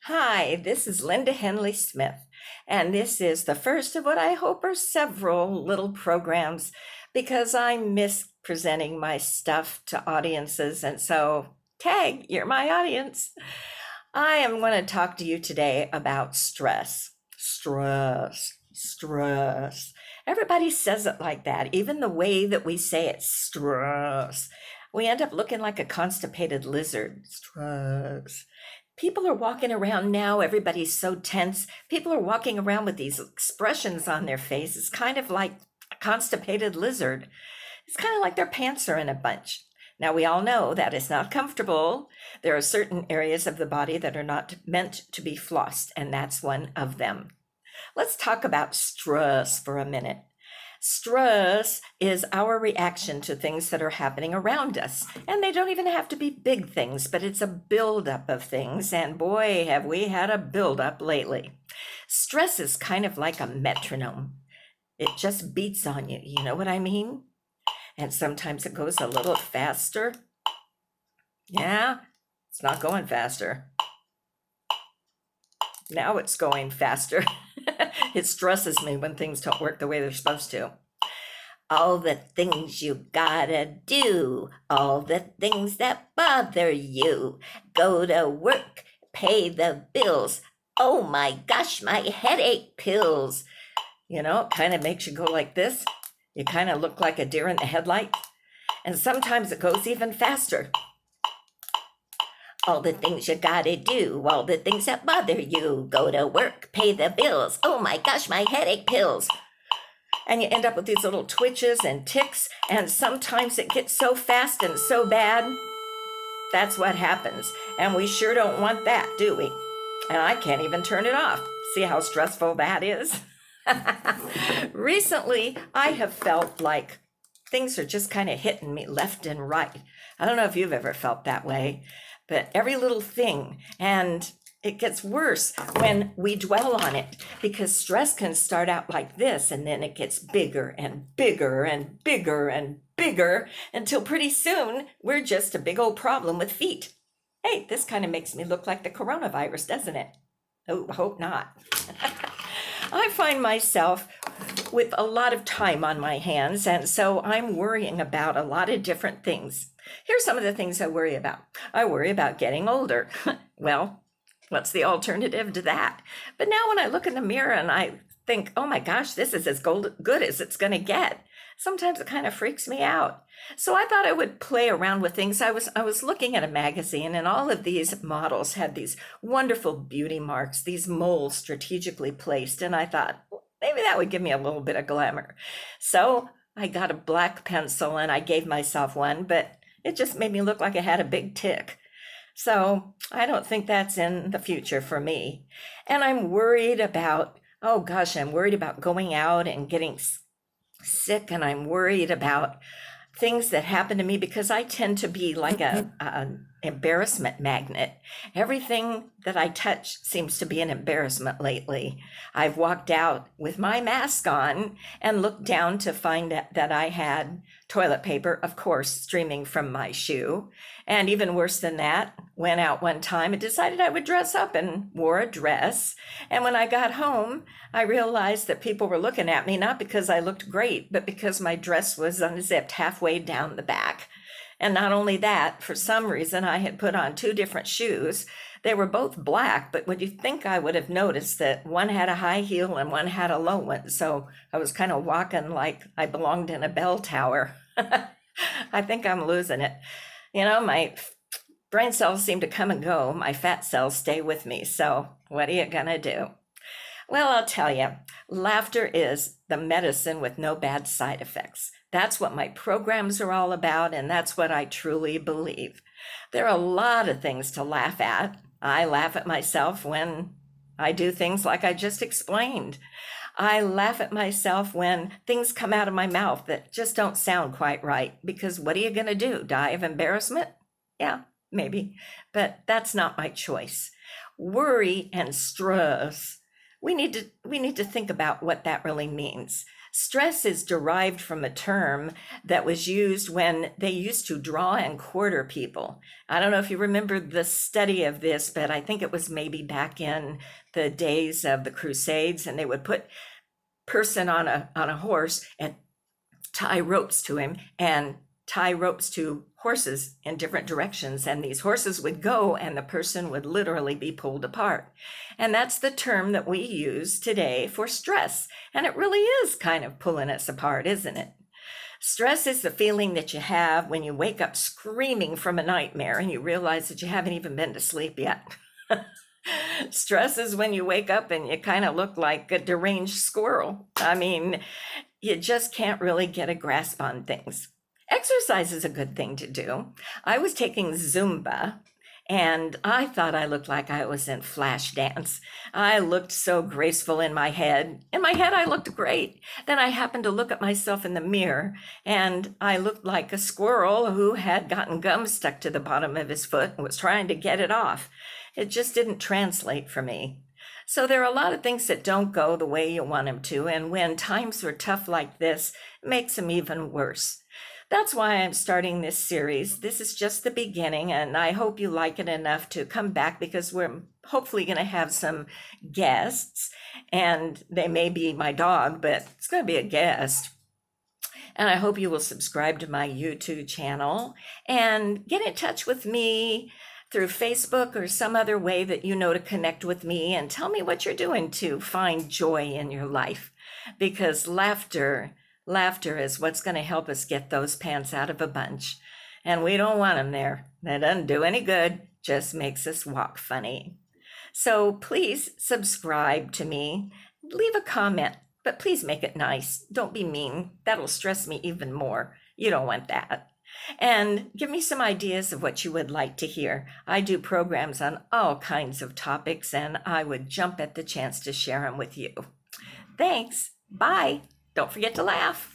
Hi, this is Linda Henley-Smith, and this is the first of what I hope are several little programs because I miss presenting my stuff to audiences. And so, tag, you're my audience. I am going to talk to you today about stress. Stress. Everybody says it like that, even the way that we say it, stress. We end up looking like a constipated lizard. Stress. People are walking around now, everybody's so tense. People are walking around with these expressions on their face. It's kind of like a constipated lizard. It's kind of like their pants are in a bunch. Now, we all know that is not comfortable. There are certain areas of the body that are not meant to be flossed, and that's one of them. Let's talk about stress for a minute. Stress is our reaction to things that are happening around us. And they don't even have to be big things, but it's a buildup of things. And boy, have we had a buildup lately. Stress is kind of like a metronome. It just beats on you. You know what I mean? And sometimes it goes a little faster. Yeah, it's not going faster. Now it's going faster. It stresses me when things don't work the way they're supposed to. All the things you gotta do, all the things that bother you. Go to work, pay the bills. Oh my gosh, my headache pills. You know, it kind of makes you go like this. You kind of look like a deer in the headlights. And sometimes it goes even faster. All the things you gotta do, all the things that bother you. Go to work, pay the bills. Oh my gosh, my headache pills. And you end up with these little twitches and tics, and sometimes it gets so fast and so bad. That's what happens. And we sure don't want that, do we? And I can't even turn it off. See how stressful that is? Recently, I have felt like things are just kind of hitting me left and right. I don't know if you've ever felt that way, but every little thing, and it gets worse when we dwell on it, because stress can start out like this and then it gets bigger and bigger and bigger and bigger until pretty soon we're just a big old problem with feet. Hey, this kind of makes me look like the coronavirus, doesn't it? Oh, hope not. I find myself with a lot of time on my hands, and so I'm worrying about a lot of different things. Here's some of the things I worry about. I worry about getting older. Well, what's the alternative to that? But now when I look in the mirror and I think, oh my gosh, this is as good as it's going to get, sometimes it kind of freaks me out. So I thought I would play around with things. I was looking at a magazine, and all of these models had these wonderful beauty marks, these moles strategically placed. And I thought, maybe that would give me a little bit of glamour. So I got a black pencil and I gave myself one, but it just made me look like I had a big tick. So I don't think that's in the future for me. And I'm worried about, oh gosh, I'm worried about going out and getting sick, and I'm worried about things that happen to me because I tend to be like an embarrassment magnet. Everything that I touch seems to be an embarrassment lately. I've walked out with my mask on and looked down to find that I had toilet paper, of course, streaming from my shoe. And even worse than that, went out one time and decided I would dress up and wore a dress. And when I got home, I realized that people were looking at me, not because I looked great, but because my dress was unzipped halfway down the back. And not only that, for some reason, I had put on two different shoes. They were both black, but would you think I would have noticed that one had a high heel and one had a low one? So I was kind of walking like I belonged in a bell tower. I think I'm losing it. You know, my brain cells seem to come and go. My fat cells stay with me. So what are you going to do? Well, I'll tell you, laughter is the medicine with no bad side effects. That's what my programs are all about, and that's what I truly believe. There are a lot of things to laugh at. I laugh at myself when I do things like I just explained. I laugh at myself when things come out of my mouth that just don't sound quite right, because what are you going to do? Die of embarrassment? Yeah, maybe, but that's not my choice. Worry and stress. We need to think about what that really means. Stress is derived from a term that was used when they used to draw and quarter people. I don't know if you remember the study of this, but I think it was maybe back in the days of the Crusades, and they would put person on a horse and tie ropes to him and tie ropes to horses in different directions, and these horses would go and the person would literally be pulled apart. And that's the term that we use today for stress, and it really is kind of pulling us apart, isn't it? Stress is the feeling that you have when you wake up screaming from a nightmare and you realize that you haven't even been to sleep yet. Stress is when you wake up and you kind of look like a deranged squirrel. I mean, you just can't really get a grasp on things. Exercise is a good thing to do. I was taking Zumba and I thought I looked like I was in flash dance. I looked so graceful in my head. In my head, I looked great. Then I happened to look at myself in the mirror and I looked like a squirrel who had gotten gum stuck to the bottom of his foot and was trying to get it off. It just didn't translate for me. So there are a lot of things that don't go the way you want them to, and when times are tough like this, it makes them even worse. That's why I'm starting this series. This is just the beginning, and I hope you like it enough to come back, because we're hopefully going to have some guests, and they may be my dog, but it's going to be a guest. And I hope you will subscribe to my YouTube channel and get in touch with me through Facebook or some other way that you know to connect with me, and tell me what you're doing to find joy in your life, because laughter is what's going to help us get those pants out of a bunch, and we don't want them there. That doesn't do any good, just makes us walk funny. So please subscribe to me, leave a comment, but please make it nice. Don't be mean. That'll stress me even more. You don't want that. And give me some ideas of what you would like to hear. I do programs on all kinds of topics, and I would jump at the chance to share them with you. Thanks. Bye. Don't forget to laugh.